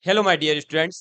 Hello my dear students,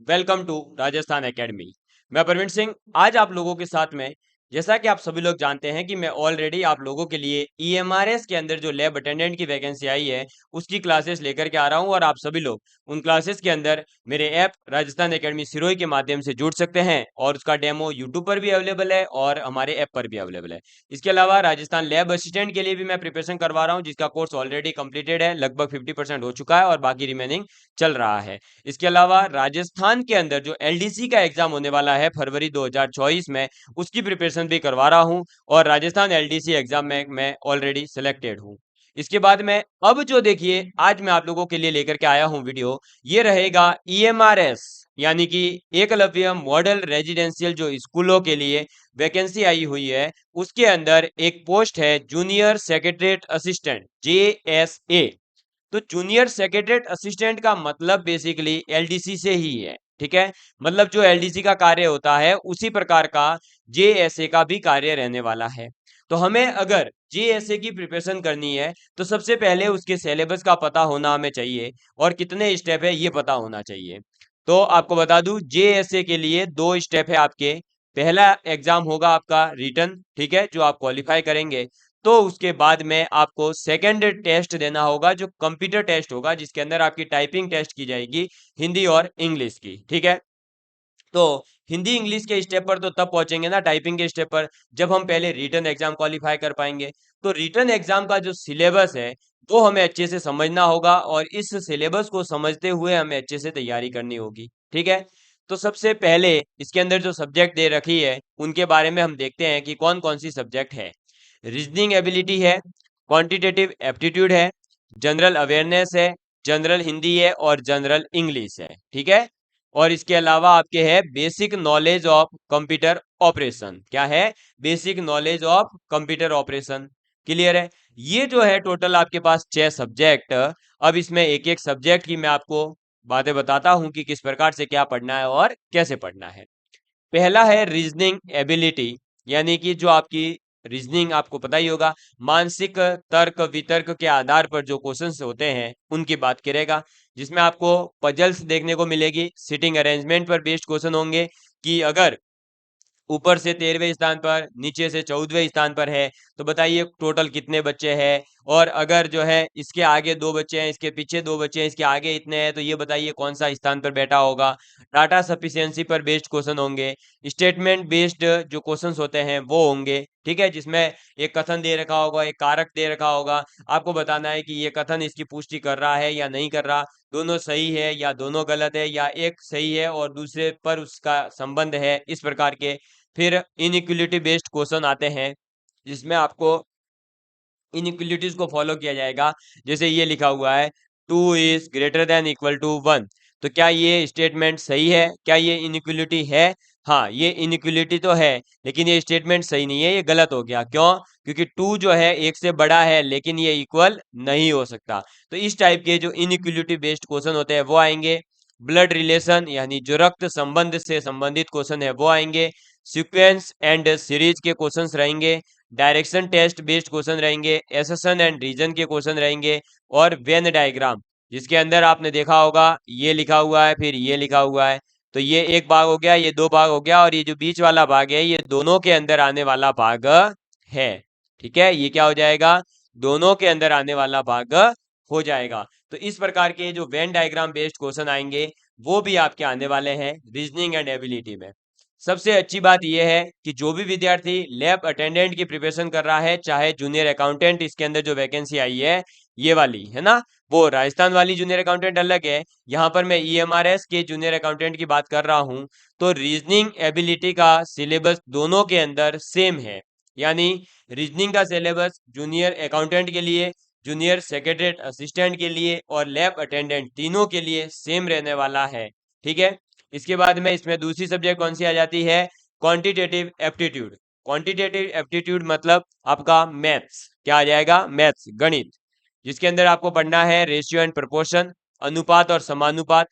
welcome to Rajasthan academy. मैं प्रवीण सिंह आज आप लोगों के साथ में, जैसा कि आप सभी लोग जानते हैं कि मैं ऑलरेडी आप लोगों के लिए ईएमआरएस के अंदर जो लैब अटेंडेंट की वैकेंसी आई है उसकी क्लासेस लेकर के आ रहा हूं और आप सभी लोग उन क्लासेस के अंदर मेरे ऐप राजस्थान एकेडमी सिरोही के माध्यम से जुड़ सकते हैं और उसका डेमो यूट्यूब पर भी अवेलेबल है और हमारे ऐप पर भी अवेलेबल है। इसके अलावा राजस्थान लैब असिस्टेंट के लिए भी मैं प्रिपरेशन करवा रहा हूँ, जिसका कोर्स ऑलरेडी कंप्लीटेड है, लगभग 50% हो चुका है और बाकी रिमेनिंग चल रहा है। इसके अलावा राजस्थान के अंदर जो एलडीसी का एग्जाम होने वाला है फरवरी 2024 में, उसकी प्रिपरेशन भी करवा रहा हूं और राजस्थान एलडीसी एग्जाम में मैं ऑलरेडी सिलेक्टेड हूं। इसके बाद में अब जो देखिए आज मैं आप लोगों के लिए लेकर के आया हूं वीडियो, ये रहेगा ईएमआरएस यानी कि एकलव्य मॉडल रेजिडेंशियल जो स्कूलों के लिए वैकेंसी आई हुई है, उसके अंदर एक पोस्ट है जूनियर सेक्रेटरीट असिस्टेंट JSA। तो जूनियर सेक्रेटरीट असिस्टेंट का मतलब बेसिकली एलडीसी से ही है, ठीक है। मतलब जो एलडीसी का कार्य होता है उसी प्रकार का जेएसए का भी कार्य रहने वाला है। तो हमें अगर जेएसए की प्रिपरेशन करनी है तो सबसे पहले उसके सिलेबस का पता होना हमें चाहिए और कितने स्टेप है ये पता होना चाहिए। तो आपको बता दूं जेएसए के लिए 2 स्टेप है आपके। पहला एग्जाम होगा आपका रिटन, ठीक है, जो आप क्वालिफाई करेंगे। तो उसके बाद में आपको सेकंड टेस्ट देना होगा जो कंप्यूटर टेस्ट होगा, जिसके अंदर आपकी टाइपिंग टेस्ट की जाएगी हिंदी और इंग्लिश की, ठीक है। तो हिंदी इंग्लिश के स्टेप पर तो तब पहुंचेंगे ना, टाइपिंग के स्टेप पर, जब हम पहले रिटन एग्जाम क्वालिफाई कर पाएंगे। तो रिटन एग्जाम का जो सिलेबस है वो हमें अच्छे से समझना होगा और इस सिलेबस को समझते हुए हमें अच्छे से तैयारी करनी होगी, ठीक है। तो सबसे पहले इसके अंदर जो सब्जेक्ट दे रखी है उनके बारे में हम देखते हैं कि कौन कौन सी सब्जेक्ट है। रीजनिंग एबिलिटी है, क्वांटिटेटिव एप्टीट्यूड है, जनरल अवेयरनेस है, जनरल हिंदी है और जनरल इंग्लिश है, ठीक है। और इसके अलावा आपके है basic knowledge of computer operation. क्या है? Basic knowledge of computer operation. Clear है? ये जो है टोटल आपके पास 6 सब्जेक्ट। अब इसमें एक एक सब्जेक्ट की मैं आपको बातें बताता हूं कि किस प्रकार से क्या पढ़ना है और कैसे पढ़ना है। पहला है रीजनिंग एबिलिटी, यानी कि जो आपकी रीजनिंग, आपको पता ही होगा, मानसिक तर्क वितर्क के आधार पर जो क्वेश्चंस होते हैं उनकी बात करेगा, जिसमें आपको पजल्स देखने को मिलेगी, सिटिंग अरेंजमेंट पर बेस्ड क्वेश्चन होंगे कि अगर ऊपर से 13वें स्थान पर, नीचे से 14वें स्थान पर है तो बताइए टोटल कितने बच्चे हैं। और अगर जो है इसके आगे 2 बच्चे हैं, इसके पीछे 2 बच्चे हैं, इसके आगे इतने हैं, तो ये बताइए कौन सा स्थान पर बैठा होगा। डाटा सफिशिएंसी पर बेस्ड क्वेश्चन होंगे, स्टेटमेंट बेस्ड जो क्वेश्चंस होते हैं वो होंगे, ठीक है, जिसमें एक कथन दे रखा होगा, एक कारक दे रखा होगा, आपको बताना है कि ये कथन इसकी पुष्टि कर रहा है या नहीं कर रहा, दोनों सही है या दोनों गलत है या एक सही है और दूसरे पर उसका संबंध है, इस प्रकार के। फिर इनइक्वलिटी बेस्ड क्वेश्चन आते हैं, जिसमें आपको इनइक्वलिटीज को फॉलो किया जाएगा। जैसे ये लिखा हुआ है 2 > > 1, तो क्या ये स्टेटमेंट सही है? क्या ये इनइक्वलिटी है? हाँ, ये इनइक्वलिटी तो है, लेकिन ये स्टेटमेंट सही नहीं है, ये गलत हो गया। क्यों? क्योंकि 2 जो है 1 से बड़ा है लेकिन ये इक्वल नहीं हो सकता। तो इस टाइप के जो इनइक्वलिटी बेस्ड क्वेश्चन होते हैं वो आएंगे। ब्लड रिलेशन यानी जो रक्त संबंध से संबंधित क्वेश्चन है वो आएंगे। सीक्वेंस एंड सीरीज के क्वेश्चंस रहेंगे। डायरेक्शन टेस्ट बेस्ड क्वेश्चन रहेंगे। एसेशन एंड रीजन के क्वेश्चन रहेंगे। और वेन डायग्राम, जिसके अंदर आपने देखा होगा ये लिखा हुआ है फिर ये लिखा हुआ है, तो ये एक भाग हो गया, ये 2 भाग हो गया और ये जो बीच वाला भाग है ये दोनों के अंदर आने वाला भाग है, ठीक है। ये क्या हो जाएगा? दोनों के अंदर आने वाला भाग हो जाएगा। तो इस प्रकार के जो वेन डायग्राम बेस्ड क्वेश्चन आएंगे वो भी आपके आने वाले हैं रीजनिंग एंड एबिलिटी में। सबसे अच्छी बात यह है कि जो भी विद्यार्थी लैब अटेंडेंट की प्रिपरेशन कर रहा है, चाहे जूनियर अकाउंटेंट, इसके अंदर जो वैकेंसी आई है ये वाली है ना, वो राजस्थान वाली जूनियर अकाउंटेंट अलग है, यहाँ पर मैं ईएमआरएस के जूनियर अकाउंटेंट की बात कर रहा हूँ। तो रीजनिंग एबिलिटी का सिलेबस दोनों के अंदर सेम है, यानी रीजनिंग का सिलेबस जूनियर अकाउंटेंट के लिए, जूनियर सेक्रेटरीट असिस्टेंट के लिए और लैब अटेंडेंट तीनों के लिए सेम रहने वाला है, ठीक है। इसके बाद में इसमें दूसरी सब्जेक्ट कौन सी आ जाती है? Quantitative aptitude. क्वांटिटेटिव एप्टीट्यूड मतलब आपका मैथ्स। क्या आ जाएगा? मैथ्स, गणित, जिसके अंदर आपको पढ़ना है रेशियो एंड प्रोपोर्शन, अनुपात और समानुपात,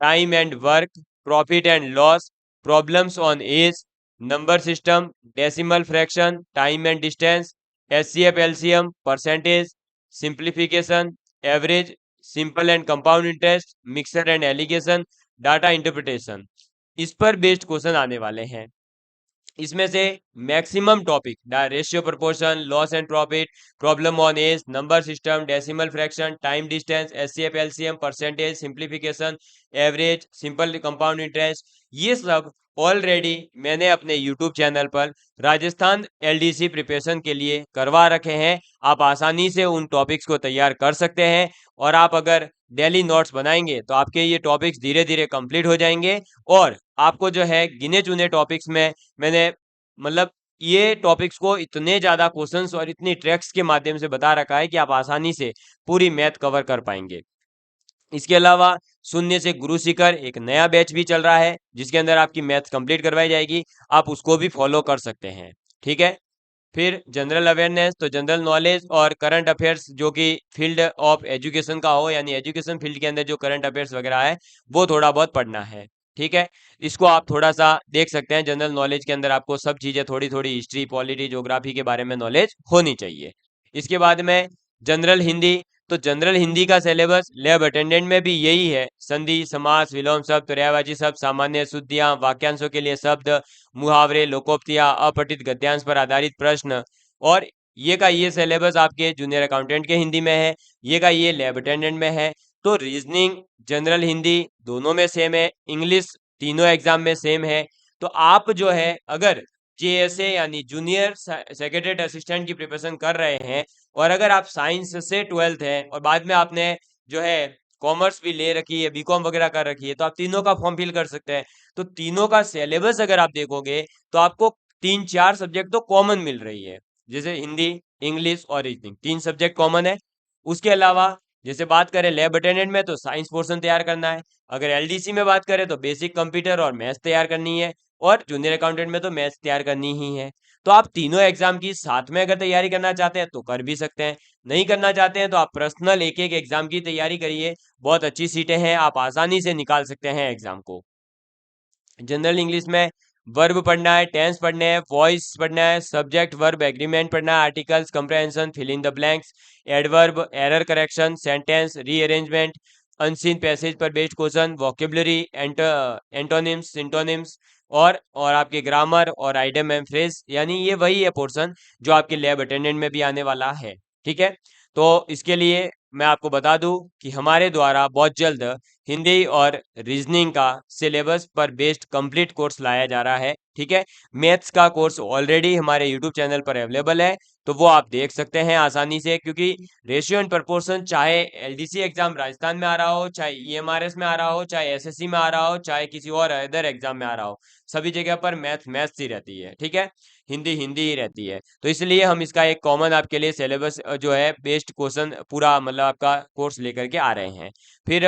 time and work, profit and loss, problems on age, number system, decimal fraction, time and distance, HCF LCM, percentage, simplification, average, simple and compound interest, mixer and alligation, data interpretation, इस पर based question आने वाले हैं। इसमें से maximum topic ratio proportion, loss and profit, problem on age, number system, decimal fraction, time distance, HCF LCM, percentage, simplification, average, simple compound interest, ये सब already मैंने अपने यूट्यूब चैनल पर राजस्थान एलडीसी प्रिपरेशन के लिए करवा रखे हैं। आप आसानी से उन टॉपिक्स को तैयार कर सकते हैं और आप अगर डेली नोट्स बनाएंगे तो आपके ये टॉपिक्स धीरे धीरे कंप्लीट हो जाएंगे और आपको जो है गिने चुने टॉपिक्स में मैंने मतलब ये टॉपिक्स को इतने ज्यादा क्वेश्चंस और इतनी ट्रैक्स के माध्यम से बता रखा है कि आप आसानी से पूरी मैथ कवर कर पाएंगे। इसके अलावा शून्य से गुरु शिखर एक नया बैच भी चल रहा है जिसके अंदर आपकी मैथ कंप्लीट करवाई जाएगी, आप उसको भी फॉलो कर सकते हैं। ठीक है। फिर जनरल अवेयरनेस, तो जनरल नॉलेज और करंट अफेयर्स जो कि फील्ड ऑफ एजुकेशन का हो, यानी एजुकेशन फील्ड के अंदर जो करंट अफेयर्स वगैरह है वो थोड़ा बहुत पढ़ना है। ठीक है। इसको आप थोड़ा सा देख सकते हैं। जनरल नॉलेज के अंदर आपको सब चीजें थोड़ी थोड़ी हिस्ट्री, पॉलिटी, ज्योग्राफी के बारे में नॉलेज होनी चाहिए। इसके बाद में जनरल हिंदी, तो जनरल हिंदी का सिलेबस लैब अटेंडेंट में भी यही है। संधि, समास, विलोम शब्द, पर्यायवाची शब्द, सामान्य शुद्धियां, वाक्यांशों के लिए शब्द, मुहावरे, लोकोक्तियां, अपठित गद्यांश पर आधारित प्रश्न, और ये का ये सिलेबस आपके जूनियर अकाउंटेंट के हिंदी में है, ये का ये लैब अटेंडेंट में है। तो रीजनिंग, जनरल हिंदी दोनों में सेम है, इंग्लिश तीनों एग्जाम में सेम है। तो आप जो है अगर जेएसए यानी जूनियर सेक्रेटरीट असिस्टेंट की प्रिपरेशन कर रहे हैं और अगर आप साइंस से 12th है और बाद में आपने जो है कॉमर्स भी ले रखी है, बीकॉम वगैरह कर रखी है, तो आप तीनों का फॉर्म फिल कर सकते हैं। तो तीनों का सिलेबस अगर आप देखोगे तो आपको 3-4 सब्जेक्ट तो कॉमन मिल रही है, जैसे हिंदी, इंग्लिश और रीजनिंग 3 सब्जेक्ट कॉमन है। उसके अलावा जैसे बात करें लैब अटेंडेंट में तो साइंस पोर्शन तैयार करना है, अगर एलडीसी में बात करें तो बेसिक कंप्यूटर और मैथ्स तैयार करनी है, और जूनियर अकाउंटेंट में तो मैथ्स तैयार करनी ही है। तो आप तीनों एग्जाम की साथ में अगर तैयारी करना चाहते हैं तो कर भी सकते हैं, नहीं करना चाहते हैं तो आप पर्सनल एक एक एग्जाम की तैयारी करिए, बहुत अच्छी सीटें हैं, आप आसानी से निकाल सकते हैं एग्जाम को। जनरल इंग्लिश में वर्ब पढ़ना है, टेंस पढ़ने हैं, वॉइस पढ़ना है, सब्जेक्ट वर्ब एग्रीमेंट पढ़ना है, articles, comprehension, fill in the blanks, adverb, error correction, sentence rearrangement, unseen passage पर based question, vocabulary, antonyms, synonyms, और आपके ग्रामर और आइडम एंड फ्रेज, यानी ये वही है पोर्शन जो आपके लैब अटेंडेंट में भी आने वाला है। ठीक है। तो इसके लिए मैं आपको बता दूं कि हमारे द्वारा बहुत जल्द हिंदी और रीजनिंग का सिलेबस पर बेस्ड कंप्लीट कोर्स लाया जा रहा है। ठीक है। मैथ्स का कोर्स ऑलरेडी हमारे यूट्यूब चैनल पर अवेलेबल है, तो वो आप देख सकते हैं आसानी से, क्योंकि रेशियो एंड प्रपोर्शन चाहे एलडीसी एग्जाम राजस्थान में आ रहा हो, चाहे ईएमआरएस में आ रहा हो, चाहे एसएससी में आ रहा हो, चाहे किसी और अदर एग्जाम में आ रहा हो, सभी जगह पर मैथ्स ही रहती है। ठीक है। हिंदी हिंदी ही रहती है, तो इसलिए हम इसका एक कॉमन आपके लिए सिलेबस जो है बेस्ड क्वेश्चन पूरा मतलब आपका कोर्स लेकर के आ रहे हैं। फिर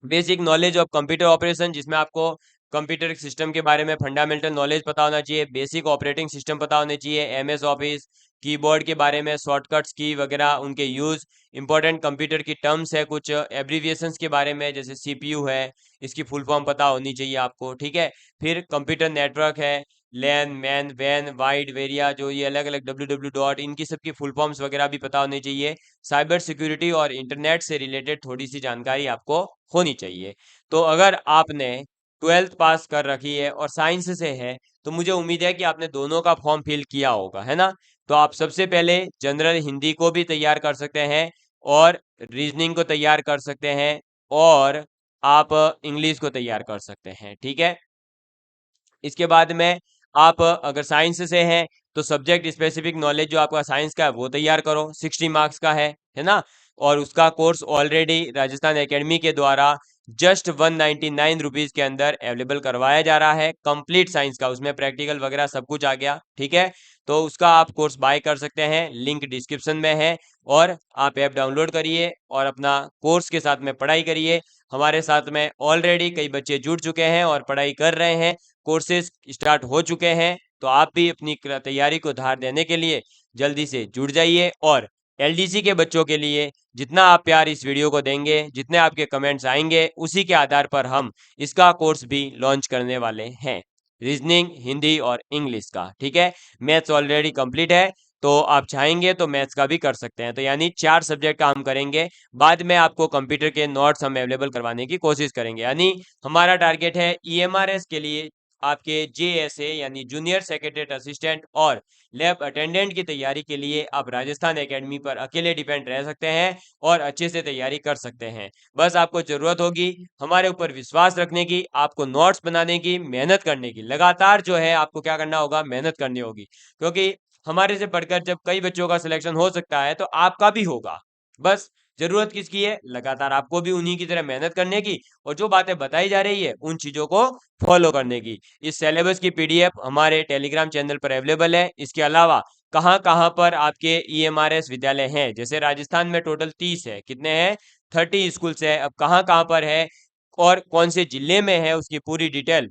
basic knowledge of computer operation, जिसमें आपको कंप्यूटर सिस्टम के बारे में फंडामेंटल नॉलेज पता होना चाहिए, बेसिक ऑपरेटिंग सिस्टम पता होने चाहिए, एमएस ऑफिस, कीबोर्ड के बारे में, शॉर्टकट्स की वगैरह उनके यूज, इंपॉर्टेंट कंप्यूटर की टर्म्स है, कुछ एब्रीविएशंस के बारे में जैसे सीपीयू है, इसकी फुल फॉर्म पता होनी चाहिए आपको। ठीक है। फिर कंप्यूटर नेटवर्क है, लैन, मैन, वैन, वाइड, वेरिया, जो ये अलग अलग डब्ल्यू डॉट, इनकी सबकी फुल फॉर्म्स वगैरह भी पता होनी चाहिए। साइबर सिक्योरिटी और इंटरनेट से रिलेटेड थोड़ी सी जानकारी आपको होनी चाहिए। तो अगर आपने 12th पास कर रखी है और साइंस से है तो मुझे उम्मीद है कि आपने दोनों का फॉर्म फिल किया होगा, है ना। तो आप सबसे पहले जनरल हिंदी को भी तैयार कर सकते हैं और रीजनिंग को तैयार कर सकते हैं और आप इंग्लिश को तैयार कर सकते हैं। ठीक है। इसके बाद में आप अगर साइंस से हैं तो सब्जेक्ट स्पेसिफिक नॉलेज जो आपका साइंस का है वो तैयार करो, 60 मार्क्स का है ना। और उसका कोर्स ऑलरेडी राजस्थान एकेडमी के द्वारा जस्ट 199 रुपीज के अंदर अवेलेबल करवाया जा रहा है, कंप्लीट साइंस का, उसमें प्रैक्टिकल वगैरह सब कुछ आ गया। ठीक है। तो उसका आप कोर्स बाय कर सकते हैं, लिंक डिस्क्रिप्शन में है, और आप ऐप डाउनलोड करिए और अपना कोर्स के साथ में पढ़ाई करिए। हमारे साथ में ऑलरेडी कई बच्चे जुड़ चुके हैं और पढ़ाई कर रहे हैं, कोर्सेज स्टार्ट हो चुके हैं, तो आप भी अपनी तैयारी को धार देने के लिए जल्दी से जुड़ जाइए। और एलडीसी के बच्चों के लिए जितना आप प्यार इस वीडियो को देंगे, जितने आपके कमेंट्स आएंगे, उसी के आधार पर हम इसका कोर्स भी लॉन्च करने वाले हैं, रीजनिंग, हिंदी और इंग्लिश का। ठीक है। मैथ्स ऑलरेडी कंप्लीट है, तो आप चाहेंगे तो मैथ्स का भी कर सकते हैं। तो यानी 4 सब्जेक्ट का हम करेंगे। बाद में आपको कंप्यूटर के नोट्स हम अवेलेबल करवाने की कोशिश करेंगे। यानी हमारा टारगेट है ईएमआरएस के लिए आपके जेएसए यानी जूनियर सेक्रेटरीट असिस्टेंट और लैब अटेंडेंट की तैयारी के लिए आप राजस्थान एकेडमी पर अकेले डिपेंड रह सकते हैं और अच्छे से तैयारी कर सकते हैं। बस आपको जरूरत होगी हमारे ऊपर विश्वास रखने की, आपको नोट्स बनाने की, मेहनत करने की। लगातार जो है आपको क्या करना होगा, मेहनत करनी होगी, क्योंकि हमारे से पढ़कर जब कई बच्चों का सिलेक्शन हो सकता है तो आपका भी होगा। बस जरूरत किसकी है, लगातार आपको भी उन्हीं की तरह मेहनत करने की और जो बातें बताई जा रही है उन चीजों को फॉलो करने की। इस सिलेबस की पीडीएफ हमारे टेलीग्राम चैनल पर अवेलेबल है। इसके अलावा कहाँ कहाँ पर आपके ईएमआरएस विद्यालय हैं, जैसे राजस्थान में टोटल 30 है, कितने हैं, 30 स्कूल्स है। अब कहाँ कहाँ पर है और कौन से जिले में है उसकी पूरी डिटेल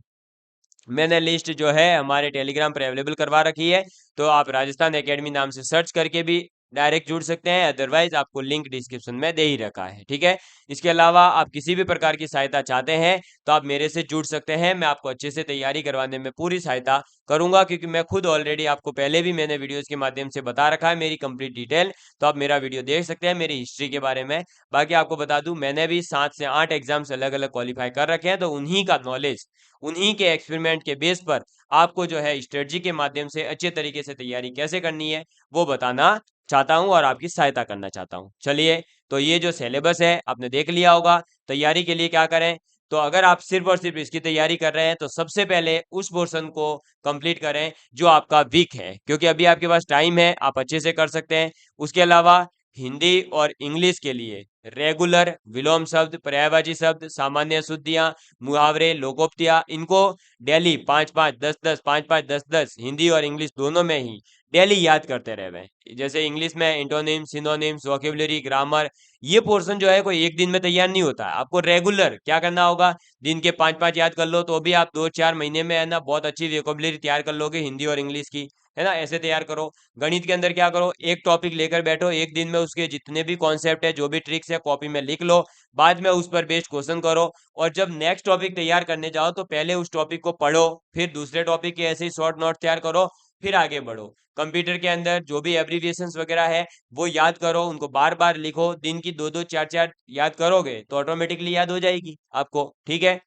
मैंने लिस्ट जो है हमारे टेलीग्राम पर अवेलेबल करवा रखी है। तो आप राजस्थान एकेडमी नाम से सर्च करके भी डायरेक्ट जुड़ सकते हैं, अदरवाइज आपको लिंक डिस्क्रिप्शन में दे ही रखा है, ठीक है। इसके अलावा आप किसी भी प्रकार की सहायता चाहते हैं तो आप मेरे से जुड़ सकते हैं। मैं आपको अच्छे से तैयारी करवाने में पूरी सहायता करूंगा, क्योंकि मैं खुद ऑलरेडी आपको पहले भी मैंने वीडियोस के माध्यम से बता रखा है मेरी कंप्लीट डिटेल। तो आप मेरा वीडियो देख सकते हैं मेरी हिस्ट्री के बारे में। बाकी आपको बता दूं, मैंने भी 7 से 8 एग्जाम्स अलग अलग क्वालिफाई कर रखे हैं, तो उन्हीं का नॉलेज, उन्हीं के एक्सपेरिमेंट के बेस पर आपको जो है स्ट्रेटजी के माध्यम से अच्छे तरीके से तैयारी कैसे करनी है वो बताना चाहता हूं और आपकी सहायता करना चाहता हूं। चलिए, तो ये जो सिलेबस है आपने देख लिया होगा। तैयारी के लिए क्या करें, तो अगर आप सिर्फ और सिर्फ इसकी तैयारी कर रहे हैं तो सबसे पहले उस पोर्शन को कंप्लीट करें जो आपका वीक है, क्योंकि अभी आपके पास टाइम है, आप अच्छे से कर सकते हैं। उसके अलावा हिंदी और इंग्लिश के लिए रेगुलर, विलोम शब्द, पर्यायवाची शब्द, सामान्य शुद्धियां, मुहावरे, लोकोक्तियां, इनको डेली 5-5 10-10 5-5 10-10 हिंदी और इंग्लिश दोनों में ही डेली याद करते रहे। जैसे इंग्लिश में इंटोनिम, सिनोनिम्स, वोकेबुलरी, ग्रामर, ये पोर्शन जो है कोई एक दिन में तैयार नहीं होता है। आपको रेगुलर क्या करना होगा, दिन के 5-5 याद कर लो तो भी आप 2-4 महीने में है ना बहुत अच्छी वोकेबुलरी तैयार कर लोगे हिंदी और इंग्लिश की, है ना। ऐसे तैयार करो। गणित के अंदर क्या करो, एक टॉपिक लेकर बैठो, एक दिन में उसके जितने भी कॉन्सेप्ट है, जो भी ट्रिक्स है, कॉपी में लिख लो। बाद में उस पर बेस्ड क्वेश्चन करो, और जब नेक्स्ट टॉपिक तैयार करने जाओ तो पहले उस टॉपिक को पढ़ो, फिर दूसरे टॉपिक के ऐसे ही शॉर्ट नोट तैयार करो, फिर आगे बढ़ो। कंप्यूटर के अंदर जो भी एब्रीविएशंस वगैरह है वो याद करो, उनको बार बार लिखो। दिन की 2-2 4-4 याद करोगे तो ऑटोमेटिकली याद हो जाएगी आपको, ठीक है।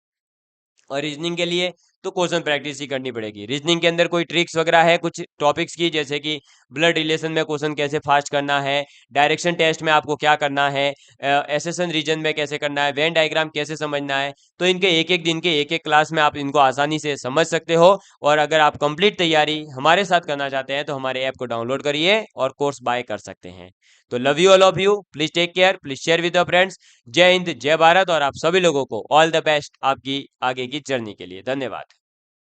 और रीजनिंग के लिए तो क्वेश्चन प्रैक्टिस ही करनी पड़ेगी। रीजनिंग के अंदर कोई ट्रिक्स वगैरह है कुछ टॉपिक्स की, जैसे कि ब्लड रिलेशन में क्वेश्चन कैसे फास्ट करना है, डायरेक्शन टेस्ट में आपको क्या करना है, एसेशन रीजन में कैसे करना है, वेन डायग्राम कैसे समझना है, तो इनके एक एक दिन के एक एक क्लास में आप इनको आसानी से समझ सकते हो। और अगर आप कंप्लीट तैयारी हमारे साथ करना चाहते हैं तो हमारे ऐप को डाउनलोड करिए और कोर्स बाय कर सकते हैं। तो love you all of you, please take care, please share with your friends. Jai Hind, जय भारत, और आप सभी लोगों को ऑल द बेस्ट आपकी आगे की जर्नी के लिए। धन्यवाद।